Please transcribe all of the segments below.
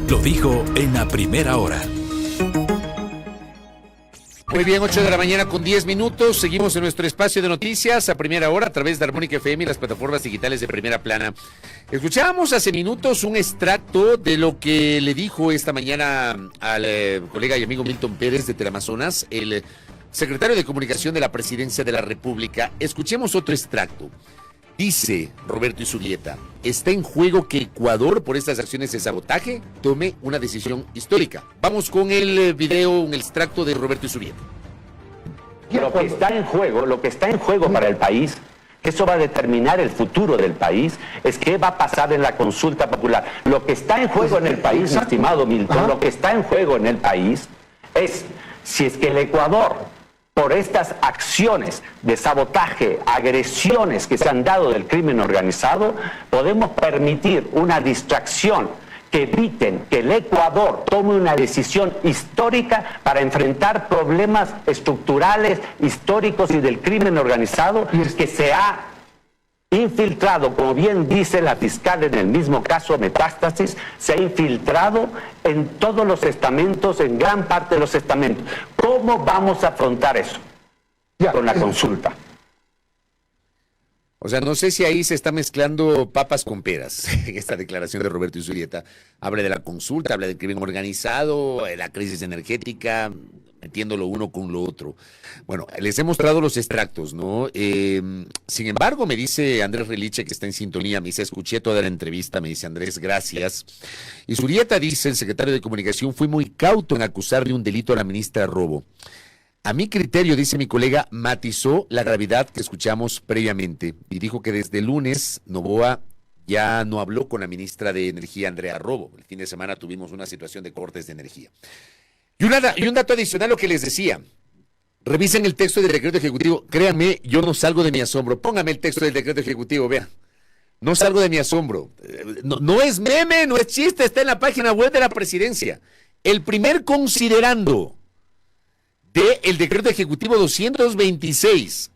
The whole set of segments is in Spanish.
Lo dijo en la primera hora. Muy bien, 8 de la mañana con 10 minutos. Seguimos en nuestro espacio de noticias a primera hora a través de Armónica FM y las plataformas digitales de Primera Plana. Escuchábamos hace minutos un extracto de lo que le dijo esta mañana al colega y amigo Milton Pérez de Teleamazonas, el secretario de Comunicación de la Presidencia de la República. Escuchemos otro extracto. Dice Roberto Izurrieta, está en juego que Ecuador, por estas acciones de sabotaje, tome una decisión histórica. Vamos con el video, un extracto de Roberto Izurrieta. Lo que está en juego para el país, que eso va a determinar el futuro del país, es qué va a pasar en la consulta popular. Lo que está en juego en el país, mi estimado Milton, lo que está en juego en el país es si es que el Ecuador, por estas acciones de sabotaje, agresiones que se han dado del crimen organizado, podemos permitir una distracción que eviten que el Ecuador tome una decisión histórica para enfrentar problemas estructurales, históricos y del crimen organizado que se ha infiltrado, como bien dice la fiscal en el mismo caso Metástasis, se ha infiltrado en todos los estamentos, en gran parte de los estamentos. ¿Cómo vamos a afrontar eso? Con la consulta. O sea, no sé si ahí se está mezclando papas con peras en esta declaración de Roberto Izurrieta. Habla de la consulta, habla del crimen organizado, de la crisis energética, metiendo lo uno con lo otro. Bueno, les he mostrado los extractos, ¿no? Sin embargo, me dice Andrés Reliche, que está en sintonía, me dice, escuché toda la entrevista, me dice Andrés, gracias. Izurrieta dice, el secretario de Comunicación, fue muy cauto en acusar de un delito a la ministra Robo. A mi criterio, dice mi colega, matizó la gravedad que escuchamos previamente y dijo que desde el lunes Noboa ya no habló con la ministra de Energía, Andrea Robo. El fin de semana tuvimos una situación de cortes de energía. Y un dato adicional, lo que les decía. Revisen el texto del decreto ejecutivo. Créanme, yo no salgo de mi asombro. Póngame el texto del decreto ejecutivo, vean. No salgo de mi asombro. No es meme, no es chiste, está en la página web de la presidencia. El primer considerando del decreto ejecutivo 226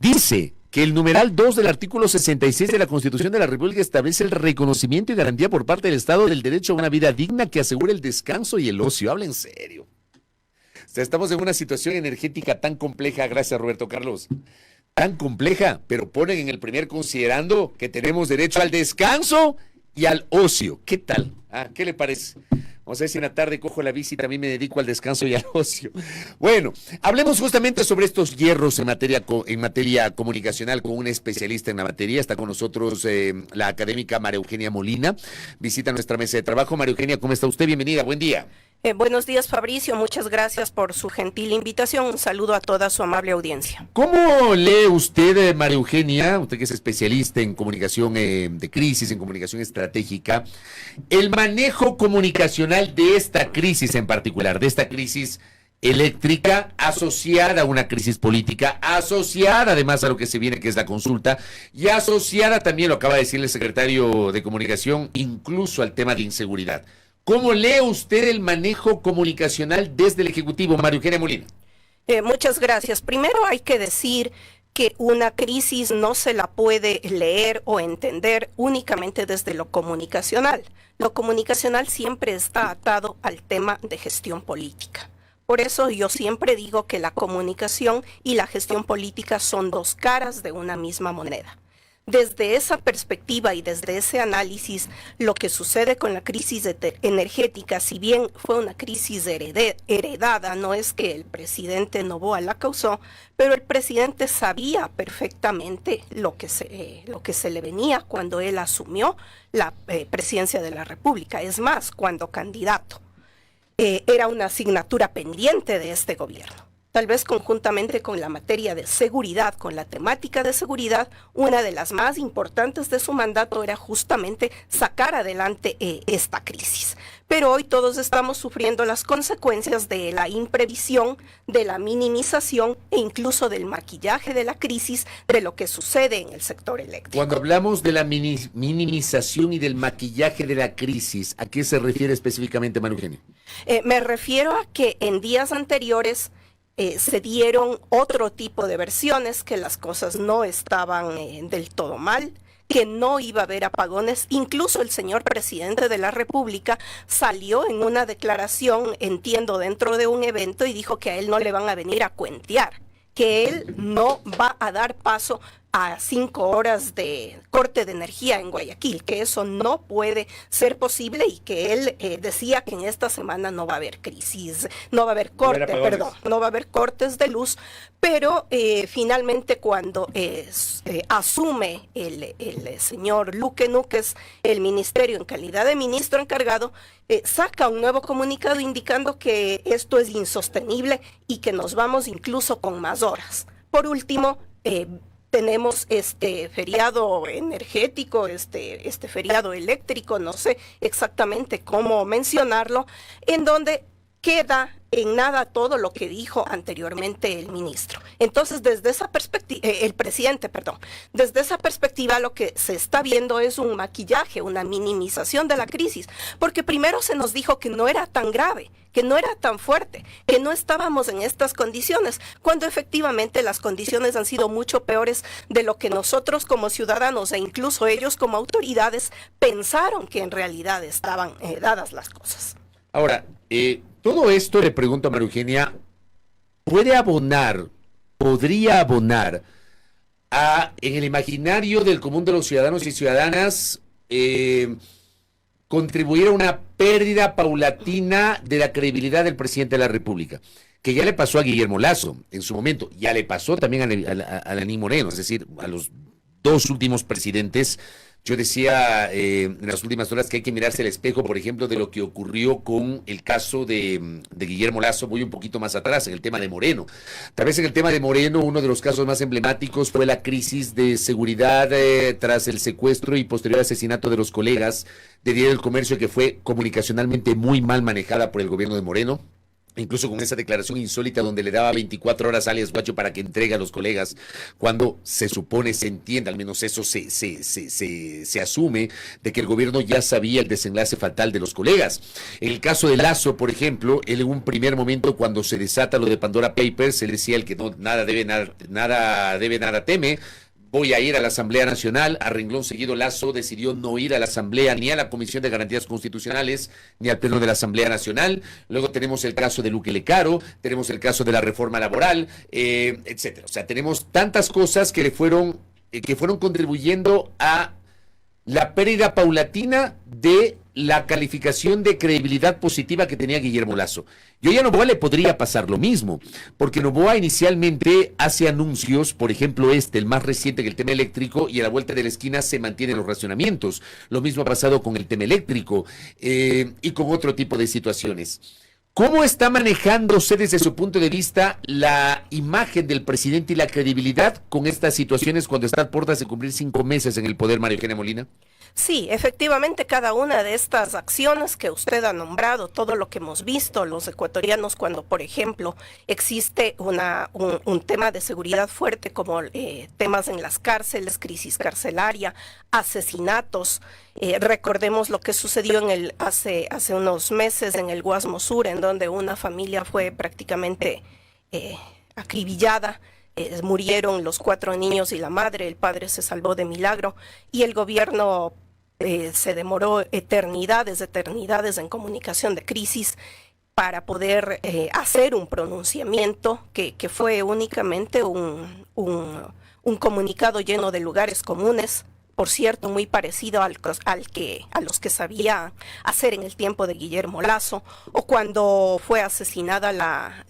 dice que el numeral 2 del artículo 66 de la Constitución de la República establece el reconocimiento y garantía por parte del Estado del derecho a una vida digna que asegure el descanso y el ocio. Habla en serio. O sea, estamos en una situación energética tan compleja, gracias Roberto Carlos, tan compleja, pero ponen en el primer considerando que tenemos derecho al descanso y al ocio. ¿Qué tal? ¿Qué le parece? Vamos a ver si en la tarde cojo la bici y también me dedico al descanso y al ocio. Bueno, hablemos justamente sobre estos hierros en materia comunicacional con un especialista en la materia. Está con nosotros la académica María Eugenia Molina. Visita nuestra mesa de trabajo. María Eugenia, ¿cómo está usted? Bienvenida, buen día. Buenos días, Fabricio. Muchas gracias por su gentil invitación. Un saludo a toda su amable audiencia. ¿Cómo lee usted, María Eugenia, usted que es especialista en comunicación de crisis, en comunicación estratégica, el manejo comunicacional de esta crisis en particular, de esta crisis eléctrica asociada a una crisis política, asociada además a lo que se viene que es la consulta y asociada también, lo acaba de decir el secretario de Comunicación, incluso al tema de inseguridad? ¿Cómo lee usted el manejo comunicacional desde el Ejecutivo, María Eugenia Molina? Muchas gracias. Primero hay que decir que una crisis no se la puede leer o entender únicamente desde lo comunicacional. Lo comunicacional siempre está atado al tema de gestión política. Por eso yo siempre digo que la comunicación y la gestión política son dos caras de una misma moneda. Desde esa perspectiva y desde ese análisis, lo que sucede con la crisis energética, si bien fue una crisis heredada, no es que el presidente Noboa la causó, pero el presidente sabía perfectamente lo que se le venía cuando él asumió la presidencia de la República. Es más, cuando candidato, era una asignatura pendiente de este gobierno. Tal vez conjuntamente con la materia de seguridad, con la temática de seguridad, una de las más importantes de su mandato era justamente sacar adelante esta crisis. Pero hoy todos estamos sufriendo las consecuencias de la imprevisión, de la minimización e incluso del maquillaje de la crisis de lo que sucede en el sector eléctrico. Cuando hablamos de la minimización y del maquillaje de la crisis, ¿a qué se refiere específicamente, María Eugenia? Me refiero a que en días anteriores se dieron otro tipo de versiones, que las cosas no estaban del todo mal, que no iba a haber apagones. Incluso el señor presidente de la República salió en una declaración, entiendo, dentro de un evento y dijo que a él no le van a venir a cuentear, que él no va a dar paso a 5 horas de corte de energía en Guayaquil, que eso no puede ser posible y que él decía que en esta semana no va a haber crisis, no va a haber corte, no va a haber cortes de luz, pero finalmente cuando asume el señor Luque Núquez el ministerio en calidad de ministro encargado, saca un nuevo comunicado indicando que esto es insostenible y que nos vamos incluso con más horas. Por último, tenemos este feriado energético, este feriado eléctrico, no sé exactamente cómo mencionarlo, en donde queda en nada todo lo que dijo anteriormente el ministro. Entonces, desde esa perspectiva, el presidente, perdón, desde esa perspectiva lo que se está viendo es un maquillaje, una minimización de la crisis, porque primero se nos dijo que no era tan grave, que no era tan fuerte, que no estábamos en estas condiciones, cuando efectivamente las condiciones han sido mucho peores de lo que nosotros como ciudadanos e incluso ellos como autoridades pensaron que en realidad estaban dadas las cosas. Ahora, todo esto, le pregunto a María Eugenia, podría abonar en el imaginario del común de los ciudadanos y ciudadanas, contribuir a una pérdida paulatina de la credibilidad del presidente de la República, que ya le pasó a Guillermo Lasso en su momento, ya le pasó también a Lenín Moreno, es decir, a los 2 últimos presidentes. Yo decía en las últimas horas que hay que mirarse al espejo, por ejemplo, de lo que ocurrió con el caso de Guillermo Lasso. Voy un poquito más atrás, en el tema de Moreno. Tal vez en el tema de Moreno, uno de los casos más emblemáticos fue la crisis de seguridad tras el secuestro y posterior asesinato de los colegas de Diario del Comercio, que fue comunicacionalmente muy mal manejada por el gobierno de Moreno. Incluso con esa declaración insólita donde le daba 24 horas a alias Guacho para que entregue a los colegas, cuando se supone, se entiende, al menos eso se asume, de que el gobierno ya sabía el desenlace fatal de los colegas. En el caso de Lasso, por ejemplo, él en un primer momento, cuando se desata lo de Pandora Papers, él decía el que no, nada debe, nada teme. Voy a ir a la Asamblea Nacional. A renglón seguido, Lasso decidió no ir a la Asamblea, ni a la Comisión de Garantías Constitucionales, ni al Pleno de la Asamblea Nacional. Luego tenemos el caso de Luque Lecaro, tenemos el caso de la reforma laboral, etcétera. O sea, tenemos tantas cosas que fueron contribuyendo a la pérdida paulatina de la calificación de credibilidad positiva que tenía Guillermo Lasso. Y hoy a Noboa le podría pasar lo mismo, porque Noboa inicialmente hace anuncios, por ejemplo el más reciente, que el tema eléctrico, y a la vuelta de la esquina se mantienen los racionamientos. Lo mismo ha pasado con el tema eléctrico y con otro tipo de situaciones. ¿Cómo está manejándose desde su punto de vista la imagen del presidente y la credibilidad con estas situaciones cuando está a puertas de cumplir 5 meses en el poder, María Eugenia Molina? Sí, efectivamente, cada una de estas acciones que usted ha nombrado, todo lo que hemos visto los ecuatorianos cuando, por ejemplo, existe un tema de seguridad fuerte como temas en las cárceles, crisis carcelaria, asesinatos. Recordemos lo que sucedió hace unos meses en el Guasmo Sur, en donde una familia fue prácticamente acribillada. Murieron los 4 niños y la madre, el padre se salvó de milagro y el gobierno se demoró eternidades en comunicación de crisis para poder hacer un pronunciamiento que fue únicamente un comunicado lleno de lugares comunes. Por cierto, muy parecido a los que sabía hacer en el tiempo de Guillermo Lasso, o cuando fue asesinada la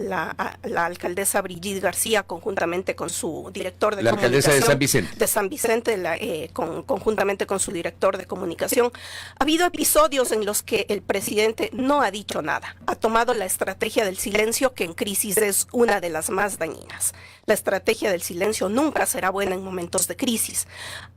alcaldesa Brigitte García conjuntamente con su director de comunicación. La alcaldesa de San Vicente. De San Vicente, conjuntamente con su director de comunicación. Ha habido episodios en los que el presidente no ha dicho nada. Ha tomado la estrategia del silencio, que en crisis es una de las más dañinas. La estrategia del silencio nunca será buena en momentos de crisis.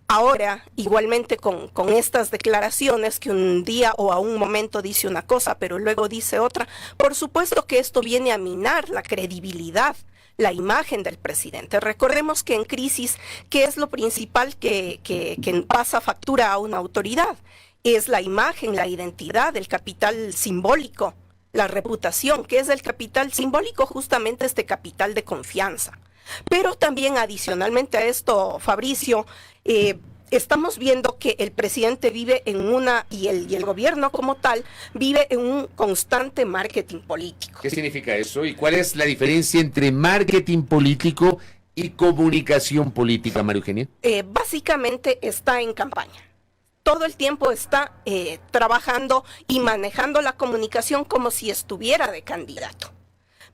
Ahora, igualmente con estas declaraciones que un día o a un momento dice una cosa, pero luego dice otra, por supuesto que esto viene a minar la credibilidad, la imagen del presidente. Recordemos que en crisis, ¿qué es lo principal que pasa factura a una autoridad? Es la imagen, la identidad, el capital simbólico, la reputación. ¿Qué es el capital simbólico? Justamente este capital de confianza. Pero también adicionalmente a esto, Fabricio, estamos viendo que el presidente vive en y el gobierno como tal vive en un constante marketing político. ¿Qué significa eso? ¿Y cuál es la diferencia entre marketing político y comunicación política, María Eugenia? Básicamente está en campaña. Todo el tiempo está trabajando y manejando la comunicación como si estuviera de candidato.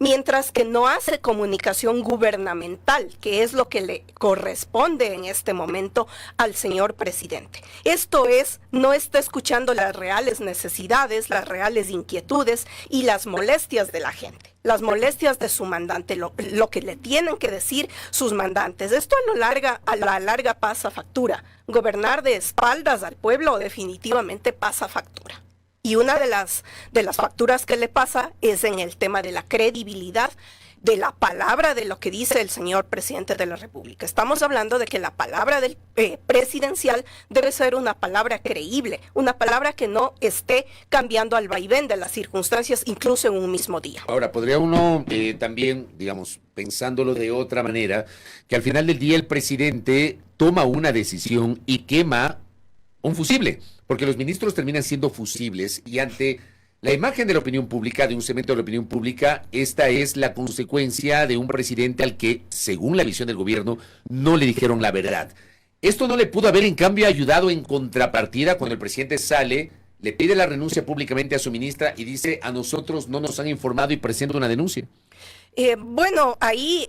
Mientras que no hace comunicación gubernamental, que es lo que le corresponde en este momento al señor presidente. Esto es, no está escuchando las reales necesidades, las reales inquietudes y las molestias de la gente, las molestias de su mandante, lo que le tienen que decir sus mandantes. Esto a la larga pasa factura. Gobernar de espaldas al pueblo definitivamente pasa factura. Y una de las facturas que le pasa es en el tema de la credibilidad de la palabra de lo que dice el señor presidente de la República. Estamos hablando de que la palabra del presidencial debe ser una palabra creíble, una palabra que no esté cambiando al vaivén de las circunstancias, incluso en un mismo día. Ahora, podría uno también, digamos, pensándolo de otra manera, que al final del día el presidente toma una decisión y quema un fusible, porque los ministros terminan siendo fusibles y ante la imagen de la opinión pública, de un segmento de la opinión pública, esta es la consecuencia de un presidente al que, según la visión del gobierno, no le dijeron la verdad. Esto no le pudo haber, en cambio, ayudado en contrapartida cuando el presidente sale, le pide la renuncia públicamente a su ministra y dice: a nosotros no nos han informado, y presenta una denuncia. Bueno, ahí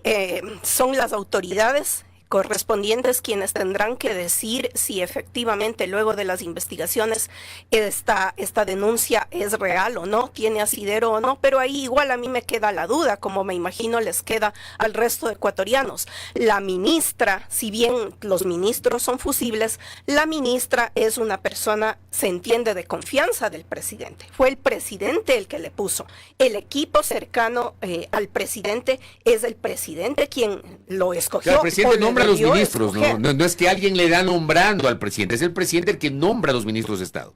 son las autoridades correspondientes quienes tendrán que decir si efectivamente luego de las investigaciones esta denuncia es real o no, tiene asidero o no, pero ahí igual a mí me queda la duda, como me imagino les queda al resto de ecuatorianos. La ministra, si bien los ministros son fusibles, la ministra es una persona, se entiende, de confianza del presidente. Fue el presidente el que le puso. El equipo cercano al presidente es el presidente quien lo escogió. Claro, el presidente nombra a los ministros, no es que alguien le da nombrando al presidente, es el presidente el que nombra a los ministros de Estado.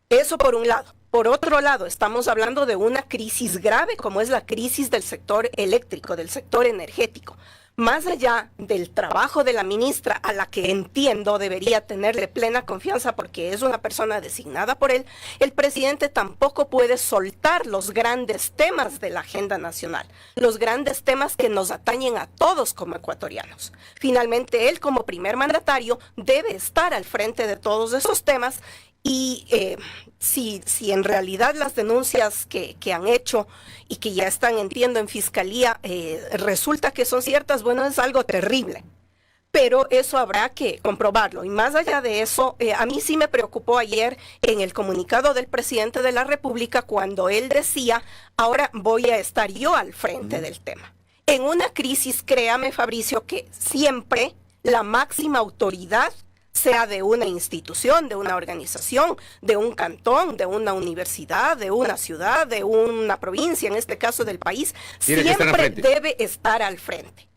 Eso por un lado. Por otro lado, estamos hablando de una crisis grave como es la crisis del sector eléctrico, del sector energético. Más allá del trabajo de la ministra, a la que entiendo debería tenerle plena confianza porque es una persona designada por él, el presidente tampoco puede soltar los grandes temas de la agenda nacional, los grandes temas que nos atañen a todos como ecuatorianos. Finalmente, él como primer mandatario debe estar al frente de todos esos temas. Y si en realidad las denuncias que han hecho y que ya están, entiendo, en fiscalía, resulta que son ciertas, bueno, es algo terrible. Pero eso habrá que comprobarlo. Y más allá de eso, a mí sí me preocupó ayer en el comunicado del presidente de la República cuando él decía: ahora voy a estar yo al frente del tema. En una crisis, créame, Fabricio, que siempre la máxima autoridad, sea de una institución, de una organización, de un cantón, de una universidad, de una ciudad, de una provincia, en este caso del país, siempre debe estar al frente.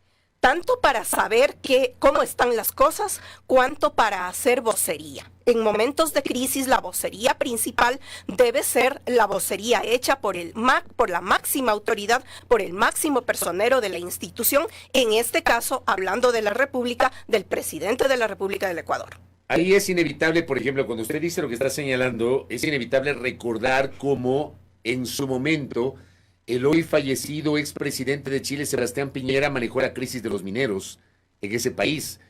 Tanto para saber cómo están las cosas, cuanto para hacer vocería. En momentos de crisis, la vocería principal debe ser la vocería hecha por la máxima autoridad, por el máximo personero de la institución, en este caso, hablando de la República, del presidente de la República del Ecuador. Ahí es inevitable, por ejemplo, cuando usted dice lo que está señalando, es inevitable recordar cómo en su momento el hoy fallecido expresidente de Chile, Sebastián Piñera, manejó la crisis de los mineros en ese país.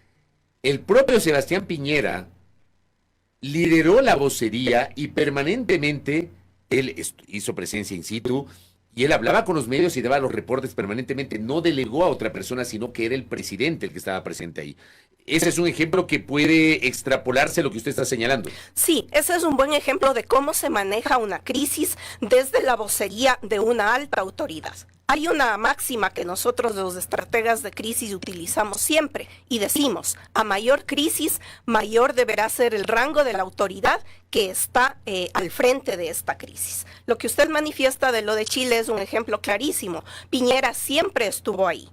El propio Sebastián Piñera lideró la vocería y permanentemente él hizo presencia in situ y él hablaba con los medios y daba los reportes permanentemente. No delegó a otra persona, sino que era el presidente el que estaba presente ahí. Ese es un ejemplo que puede extrapolarse a lo que usted está señalando. Sí, ese es un buen ejemplo de cómo se maneja una crisis desde la vocería de una alta autoridad. Hay una máxima que nosotros los estrategas de crisis utilizamos siempre y decimos: a mayor crisis, mayor deberá ser el rango de la autoridad que está al frente de esta crisis. Lo que usted manifiesta de lo de Chile es un ejemplo clarísimo. Piñera siempre estuvo ahí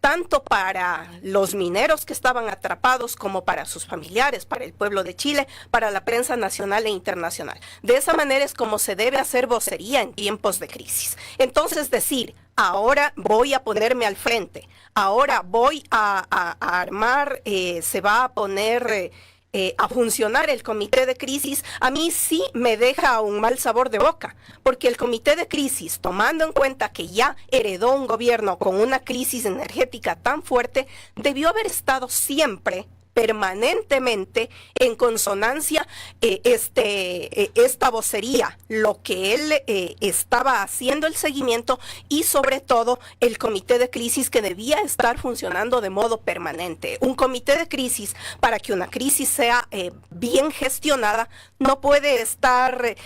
tanto para los mineros que estaban atrapados como para sus familiares, para el pueblo de Chile, para la prensa nacional e internacional. De esa manera es como se debe hacer vocería en tiempos de crisis. Entonces decir: ahora voy a ponerme al frente, ahora voy a armar, se va a poner a funcionar el comité de crisis, a mí sí me deja un mal sabor de boca, porque el comité de crisis, tomando en cuenta que ya heredó un gobierno con una crisis energética tan fuerte, debió haber estado siempre permanentemente en consonancia esta vocería, lo que él estaba haciendo el seguimiento, y sobre todo el comité de crisis, que debía estar funcionando de modo permanente. Un comité de crisis, para que una crisis sea bien gestionada, no puede estar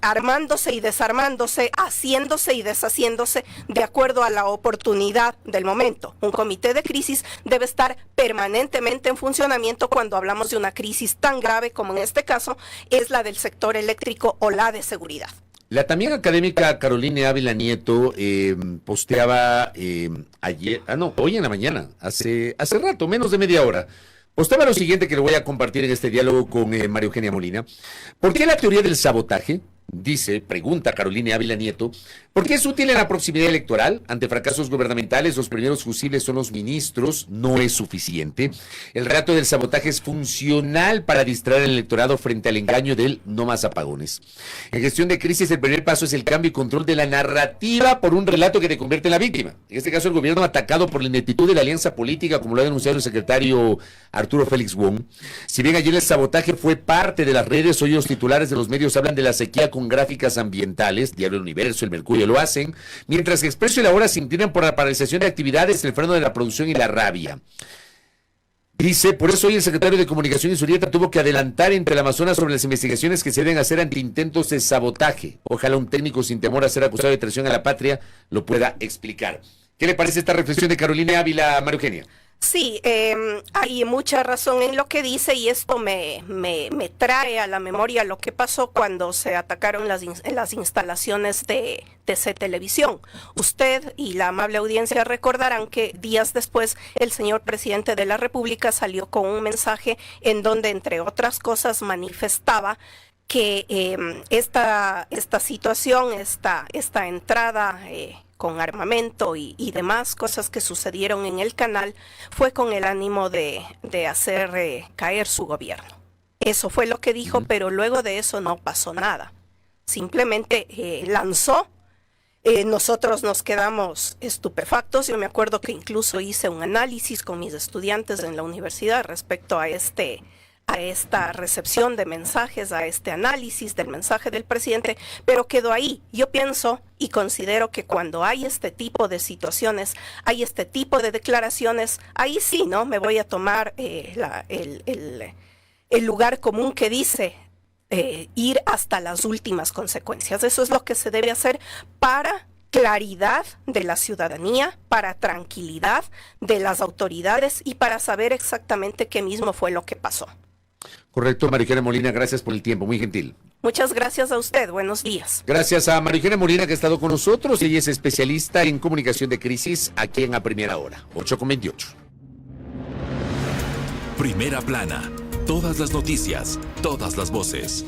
armándose y desarmándose, haciéndose y deshaciéndose de acuerdo a la oportunidad del momento. Un comité de crisis debe estar permanentemente en funcionamiento cuando hablamos de una crisis tan grave como en este caso es la del sector eléctrico o la de seguridad. La también académica Carolina Ávila Nieto posteaba hoy en la mañana, hace rato, menos de media hora, posteaba lo siguiente, que lo voy a compartir en este diálogo con María Eugenia Molina. ¿Por qué la teoría del sabotaje? Pregunta Carolina Ávila Nieto, ¿por qué es útil en la proximidad electoral? Ante fracasos gubernamentales, los primeros fusibles son los ministros, no es suficiente. El relato del sabotaje es funcional para distraer al electorado frente al engaño del no más apagones. En gestión de crisis, el primer paso es el cambio y control de la narrativa por un relato que te convierte en la víctima. En este caso, el gobierno atacado por la ineptitud de la alianza política, como lo ha denunciado el secretario Arturo Félix Wong. Si bien ayer el sabotaje fue parte de las redes, hoy los titulares de los medios hablan de la sequía con gráficas ambientales. Diario El Universo, El Mercurio lo hacen, mientras que Expreso y La Hora se inclinan por la paralización de actividades, el freno de la producción y la rabia. Dice, por eso hoy el secretario de Comunicación y Zurieta tuvo que adelantar entre el Amazonas sobre las investigaciones que se deben hacer ante intentos de sabotaje. Ojalá un técnico sin temor a ser acusado de traición a la patria lo pueda explicar. ¿Qué le parece esta reflexión de Carolina Ávila, María Eugenia? Sí, hay mucha razón en lo que dice, y esto me trae a la memoria lo que pasó cuando se atacaron las instalaciones de TC Televisión. Usted y la amable audiencia recordarán que días después el señor presidente de la República salió con un mensaje en donde, entre otras cosas, manifestaba que esta situación, esta entrada con armamento y demás cosas que sucedieron en el canal fue con el ánimo de hacer caer su gobierno. Eso fue lo que dijo, pero luego de eso no pasó nada. Simplemente lanzó. Nosotros nos quedamos estupefactos. Yo me acuerdo que incluso hice un análisis con mis estudiantes en la universidad respecto a esta recepción de mensajes, a este análisis del mensaje del presidente, pero quedó ahí. Yo pienso y considero que cuando hay este tipo de situaciones, hay este tipo de declaraciones, ahí sí, ¿no? Me voy a tomar el lugar común que dice ir hasta las últimas consecuencias. Eso es lo que se debe hacer para claridad de la ciudadanía, para tranquilidad de las autoridades y para saber exactamente qué mismo fue lo que pasó. Correcto, María Eugenia Molina, gracias por el tiempo, muy gentil. Muchas gracias a usted, buenos días. Gracias a María Eugenia Molina, que ha estado con nosotros. Ella es especialista en comunicación de crisis aquí en A Primera Hora, 8:28. Primera Plana, todas las noticias, todas las voces.